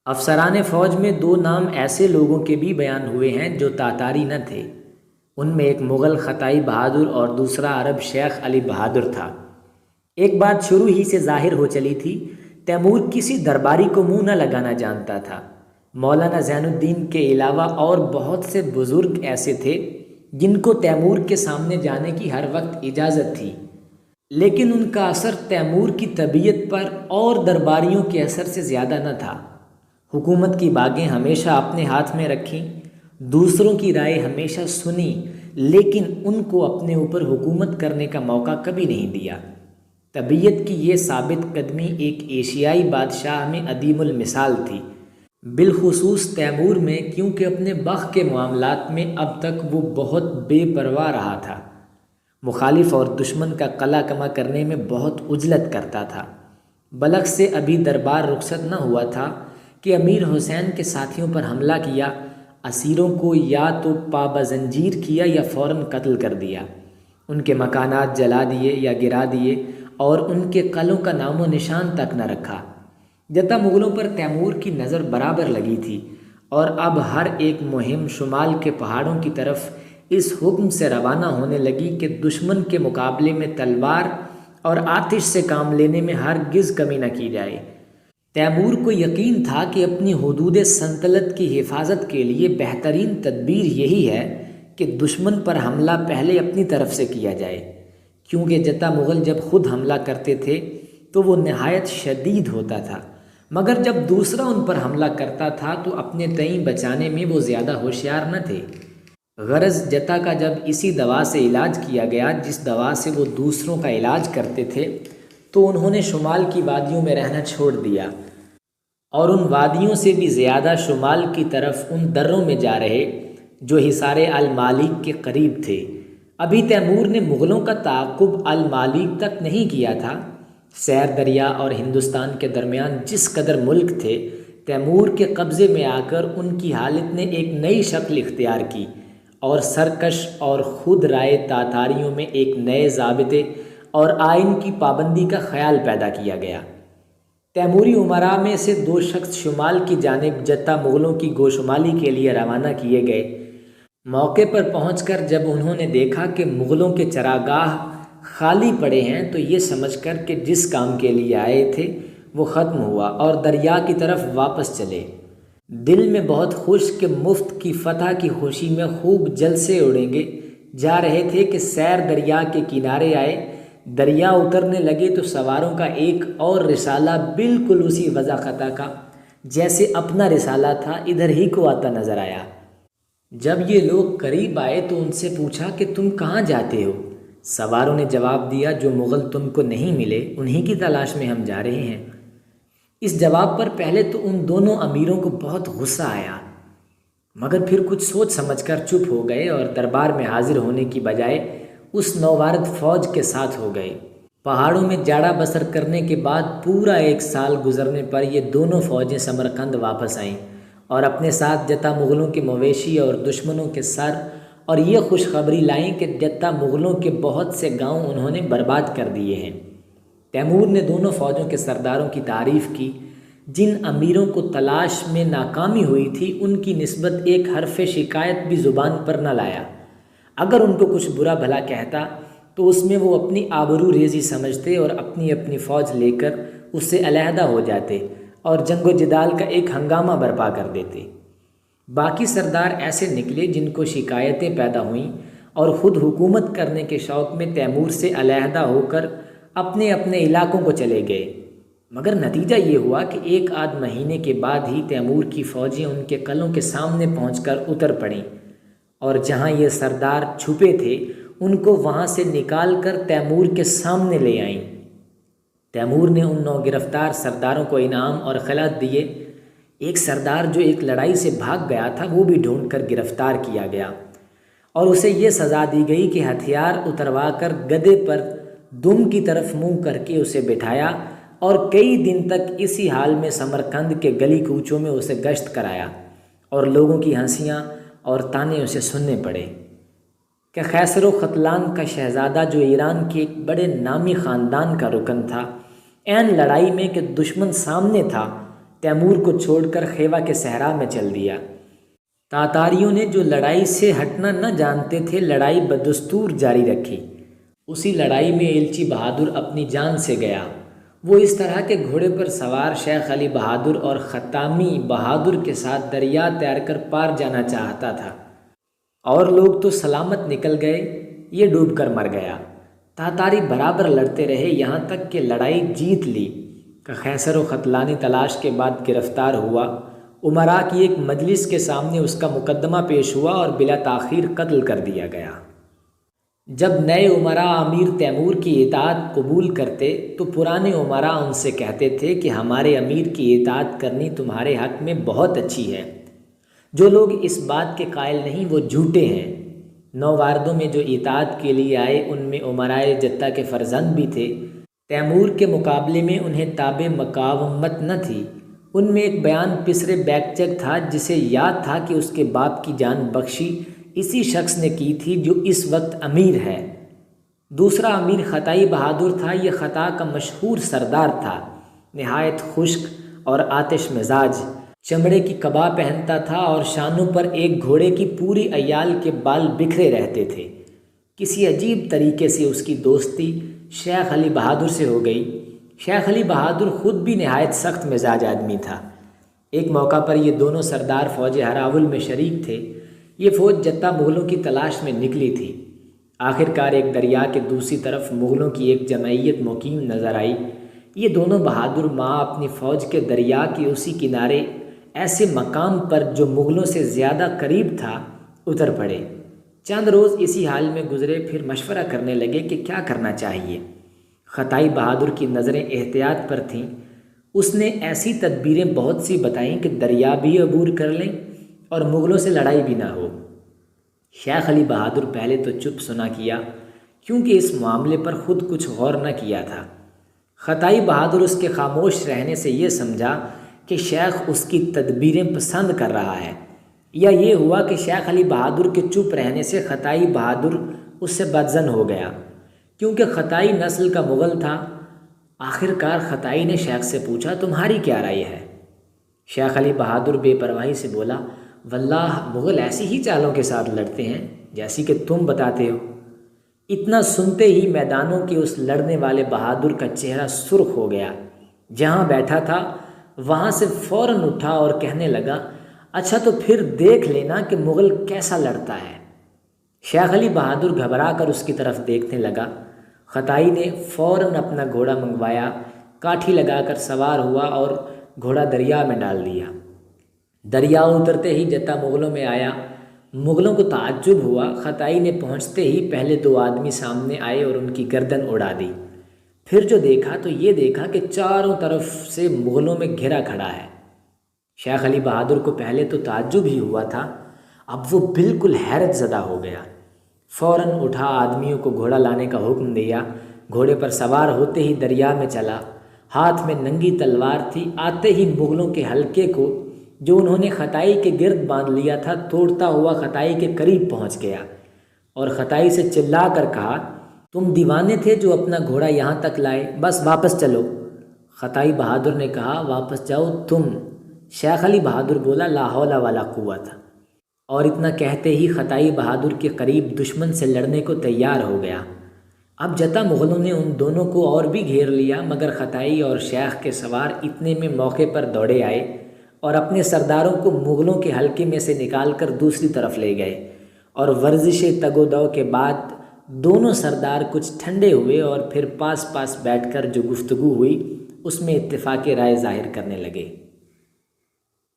افسران فوج میں دو نام ایسے لوگوں کے بھی بیان ہوئے ہیں جو تاتاری نہ تھے۔ ان میں ایک مغل خطائی بہادر اور دوسرا عرب شیخ علی بہادر تھا۔ ایک بات شروع ہی سے ظاہر ہو چلی تھی، تیمور کسی درباری کو منہ نہ لگانا جانتا تھا۔ مولانا زین الدین کے علاوہ اور بہت سے بزرگ ایسے تھے جن کو تیمور کے سامنے جانے کی ہر وقت اجازت تھی، لیکن ان کا اثر تیمور کی طبیعت پر اور درباریوں کے اثر سے زیادہ نہ تھا۔ حکومت کی باگیں ہمیشہ اپنے ہاتھ میں رکھیں، دوسروں کی رائے ہمیشہ سنی، لیکن ان کو اپنے اوپر حکومت کرنے کا موقع کبھی نہیں دیا۔ طبیعت کی یہ ثابت قدمی ایک ایشیائی بادشاہ میں عدیم المثال تھی، بالخصوص تیمور میں، کیونکہ اپنے بخت کے معاملات میں اب تک وہ بہت بے پرواہ رہا تھا۔ مخالف اور دشمن کا قلع کما کرنے میں بہت عجلت کرتا تھا۔ بلخ سے ابھی دربار رخصت نہ ہوا تھا کہ امیر حسین کے ساتھیوں پر حملہ کیا، اسیروں کو یا تو پابہ زنجیر کیا یا فوراً قتل کر دیا، ان کے مکانات جلا دیے یا گرا دیے اور ان کے قلعوں کا نام و نشان تک نہ رکھا۔ جتا مغلوں پر تیمور کی نظر برابر لگی تھی اور اب ہر ایک مہم شمال کے پہاڑوں کی طرف اس حکم سے روانہ ہونے لگی کہ دشمن کے مقابلے میں تلوار اور آتش سے کام لینے میں ہرگز کمی نہ کی جائے۔ تیمور کو یقین تھا کہ اپنی حدود سلطنت کی حفاظت کے لیے بہترین تدبیر یہی ہے کہ دشمن پر حملہ پہلے اپنی طرف سے کیا جائے، کیونکہ جتا مغل جب خود حملہ کرتے تھے تو وہ نہایت شدید ہوتا تھا، مگر جب دوسرا ان پر حملہ کرتا تھا تو اپنے تئیں بچانے میں وہ زیادہ ہوشیار نہ تھے۔ غرض جتا کا جب اسی دوا سے علاج کیا گیا جس دوا سے وہ دوسروں کا علاج کرتے تھے، تو انہوں نے شمال کی وادیوں میں رہنا چھوڑ دیا اور ان وادیوں سے بھی زیادہ شمال کی طرف ان دروں میں جا رہے جو حصار المالک کے قریب تھے۔ ابھی تیمور نے مغلوں کا تعاقب المالک تک نہیں کیا تھا۔ سیر دریا اور ہندوستان کے درمیان جس قدر ملک تھے، تیمور کے قبضے میں آ کر ان کی حالت نے ایک نئی شکل اختیار کی اور سرکش اور خود رائے تاتاریوں میں ایک نئے ضابطے اور آئین کی پابندی کا خیال پیدا کیا گیا۔ تیموری امراء میں سے دو شخص شمال کی جانب جتا مغلوں کی گوشمالی کے لیے روانہ کیے گئے۔ موقع پر پہنچ کر جب انہوں نے دیکھا کہ مغلوں کے چراگاہ خالی پڑے ہیں تو یہ سمجھ کر کہ جس کام کے لیے آئے تھے وہ ختم ہوا اور دریا کی طرف واپس چلے۔ دل میں بہت خوش کہ مفت کی فتح کی خوشی میں خوب جلسے اڑیں گے جا رہے تھے کہ سیر دریا کے کنارے آئے۔ دریا اترنے لگے تو سواروں کا ایک اور رسالہ بالکل اسی وضاقتہ کا جیسے اپنا رسالہ تھا ادھر ہی کو آتا نظر آیا۔ جب یہ لوگ قریب آئے تو ان سے پوچھا کہ تم کہاں جاتے ہو؟ سواروں نے جواب دیا، جو مغل تم کو نہیں ملے انہی کی تلاش میں ہم جا رہے ہیں۔ اس جواب پر پہلے تو ان دونوں امیروں کو بہت غصہ آیا، مگر پھر کچھ سوچ سمجھ کر چپ ہو گئے اور دربار میں حاضر ہونے کی بجائے اس نووارد فوج کے ساتھ ہو گئے۔ پہاڑوں میں جاڑا بسر کرنے کے بعد پورا 1 سال گزرنے پر یہ دونوں فوجیں سمرقند واپس آئیں اور اپنے ساتھ جتا مغلوں کے مویشی اور دشمنوں کے سر اور یہ خوشخبری لائیں کہ جتا مغلوں کے بہت سے گاؤں انہوں نے برباد کر دیے ہیں۔ تیمور نے دونوں فوجوں کے سرداروں کی تعریف کی۔ جن امیروں کو تلاش میں ناکامی ہوئی تھی ان کی نسبت ایک حرف شکایت بھی زبان پر نہ لایا۔ اگر ان کو کچھ برا بھلا کہتا تو اس میں وہ اپنی آبرو ریزی سمجھتے اور اپنی اپنی فوج لے کر اس سے علیحدہ ہو جاتے اور جنگ و جدال کا ایک ہنگامہ برپا کر دیتے۔ باقی سردار ایسے نکلے جن کو شکایتیں پیدا ہوئیں اور خود حکومت کرنے کے شوق میں تیمور سے علیحدہ ہو کر اپنے اپنے علاقوں کو چلے گئے، مگر نتیجہ یہ ہوا کہ 1 آدھ مہینے کے بعد ہی تیمور کی فوجیں ان کے قلعوں کے سامنے پہنچ کر اتر پڑیں اور جہاں یہ سردار چھپے تھے ان کو وہاں سے نکال کر تیمور کے سامنے لے آئیں۔ تیمور نے ان 9 گرفتار سرداروں کو انعام اور خلعت دیے۔ ایک سردار جو ایک لڑائی سے بھاگ گیا تھا وہ بھی ڈھونڈ کر گرفتار کیا گیا اور اسے یہ سزا دی گئی کہ ہتھیار اتروا کر گدھے پر دم کی طرف منہ کر کے اسے بٹھایا اور کئی دن تک اسی حال میں سمرقند کے گلی کوچوں میں اسے گشت کرایا اور لوگوں کی ہنسیاں اور طعنے اسے سننے پڑے کہ خیسر و ختلان کا شہزادہ جو ایران کے ایک بڑے نامی خاندان کا رکن تھا، عین لڑائی میں کہ دشمن سامنے تھا تیمور کو چھوڑ کر خیوا کے صحرا میں چل دیا۔ تاتاریوں نے جو لڑائی سے ہٹنا نہ جانتے تھے لڑائی بدستور جاری رکھی۔ اسی لڑائی میں ایلچی بہادر اپنی جان سے گیا۔ وہ اس طرح کے گھوڑے پر سوار شیخ علی بہادر اور خطامی بہادر کے ساتھ دریا تیر کر پار جانا چاہتا تھا، اور لوگ تو سلامت نکل گئے، یہ ڈوب کر مر گیا۔ تاتاری برابر لڑتے رہے یہاں تک کہ لڑائی جیت لی۔ خیسر و ختلانی تلاش کے بعد گرفتار ہوا۔ امراء کی ایک مجلس کے سامنے اس کا مقدمہ پیش ہوا اور بلا تاخیر قتل کر دیا گیا۔ جب نئے امراء امیر تیمور کی اطاعت قبول کرتے تو پرانے امراء ان سے کہتے تھے کہ ہمارے امیر کی اطاعت کرنی تمہارے حق میں بہت اچھی ہے۔ جو لوگ اس بات کے قائل نہیں وہ جھوٹے ہیں۔ نوواردوں میں جو اطاعت کے لیے آئے ان میں امرائے جتہ کے فرزند بھی تھے۔ تیمور کے مقابلے میں انہیں تابع مقاومت نہ تھی۔ ان میں ایک بیان پسرے بیکچک تھا جسے یاد تھا کہ اس کے باپ کی جان بخشی اسی شخص نے کی تھی جو اس وقت امیر ہے۔ دوسرا امیر خطائی بہادر تھا۔ یہ خطا کا مشہور سردار تھا، نہایت خشک اور آتش مزاج، چمڑے کی قبا پہنتا تھا اور شانوں پر ایک گھوڑے کی پوری عیال کے بال بکھرے رہتے تھے۔ کسی عجیب طریقے سے اس کی دوستی شیخ علی بہادر سے ہو گئی۔ شیخ علی بہادر خود بھی نہایت سخت مزاج آدمی تھا۔ ایک موقع پر یہ دونوں سردار فوج ہراول میں شریک تھے۔ یہ فوج جتہ مغلوں کی تلاش میں نکلی تھی۔ آخر کار ایک دریا کے دوسری طرف مغلوں کی ایک جمعیت مقیم نظر آئی۔ یہ دونوں بہادر ماں اپنی فوج کے دریا کے اسی کنارے ایسے مقام پر جو مغلوں سے زیادہ قریب تھا اتر پڑے۔ چند روز اسی حال میں گزرے، پھر مشورہ کرنے لگے کہ کیا کرنا چاہیے۔ خطائی بہادر کی نظریں احتیاط پر تھیں۔ اس نے ایسی تدبیریں بہت سی بتائیں کہ دریا بھی عبور کر لیں اور مغلوں سے لڑائی بھی نہ ہو۔ شیخ علی بہادر پہلے تو چپ سنا کیا، کیونکہ اس معاملے پر خود کچھ غور نہ کیا تھا۔ خطائی بہادر اس کے خاموش رہنے سے یہ سمجھا کہ شیخ اس کی تدبیریں پسند کر رہا ہے، یا یہ ہوا کہ شیخ علی بہادر کے چپ رہنے سے خطائی بہادر اس سے بدظن ہو گیا، کیونکہ خطائی نسل کا مغل تھا۔ آخر کار خطائی نے شیخ سے پوچھا، تمہاری کیا رائے ہے؟ شیخ علی بہادر بے پرواہی سے بولا، واللہ مغل ایسی ہی چالوں کے ساتھ لڑتے ہیں جیسی کہ تم بتاتے ہو۔ اتنا سنتے ہی میدانوں کے اس لڑنے والے بہادر کا چہرہ سرخ ہو گیا۔ جہاں بیٹھا تھا وہاں سے فوراً اٹھا اور کہنے لگا، اچھا تو پھر دیکھ لینا کہ مغل کیسا لڑتا ہے۔ شیخ علی بہادر گھبرا کر اس کی طرف دیکھنے لگا۔ خطائی نے فوراً اپنا گھوڑا منگوایا، کاٹھی لگا کر سوار ہوا اور گھوڑا دریا میں ڈال دیا۔ دریا اترتے ہی جتہ مغلوں میں آیا۔ مغلوں کو تعجب ہوا۔ خطائی نے پہنچتے ہی پہلے دو آدمی سامنے آئے اور ان کی گردن اڑا دی۔ پھر جو دیکھا تو یہ دیکھا کہ چاروں طرف سے مغلوں میں گھرا کھڑا ہے۔ شیخ علی بہادر کو پہلے تو تعجب ہی ہوا تھا، اب وہ بالکل حیرت زدہ ہو گیا۔ فوراً اٹھا آدمیوں کو گھوڑا لانے کا حکم دیا۔ گھوڑے پر سوار ہوتے ہی دریا میں چلا، ہاتھ میں ننگی تلوار تھی۔ آتے ہی مغلوں کے حلقے کو جو انہوں نے خطائی کے گرد باندھ لیا تھا توڑتا ہوا خطائی کے قریب پہنچ گیا اور خطائی سے چلا کر کہا، تم دیوانے تھے جو اپنا گھوڑا یہاں تک لائے، بس واپس چلو۔ خطائی بہادر نے کہا، واپس جاؤ تم؟ شیخ علی بہادر بولا، لا حول ولا قوت، اور اتنا کہتے ہی خطائی بہادر کے قریب دشمن سے لڑنے کو تیار ہو گیا۔ اب جتہ مغلوں نے ان دونوں کو اور بھی گھیر لیا، مگر خطائی اور شیخ کے سوار اتنے میں موقع پر دوڑے آئے اور اپنے سرداروں کو مغلوں کے حلقے میں سے نکال کر دوسری طرف لے گئے، اور ورزش تگ و دو کے بعد دونوں سردار کچھ ٹھنڈے ہوئے اور پھر پاس پاس بیٹھ کر جو گفتگو ہوئی اس میں اتفاق رائے ظاہر کرنے لگے۔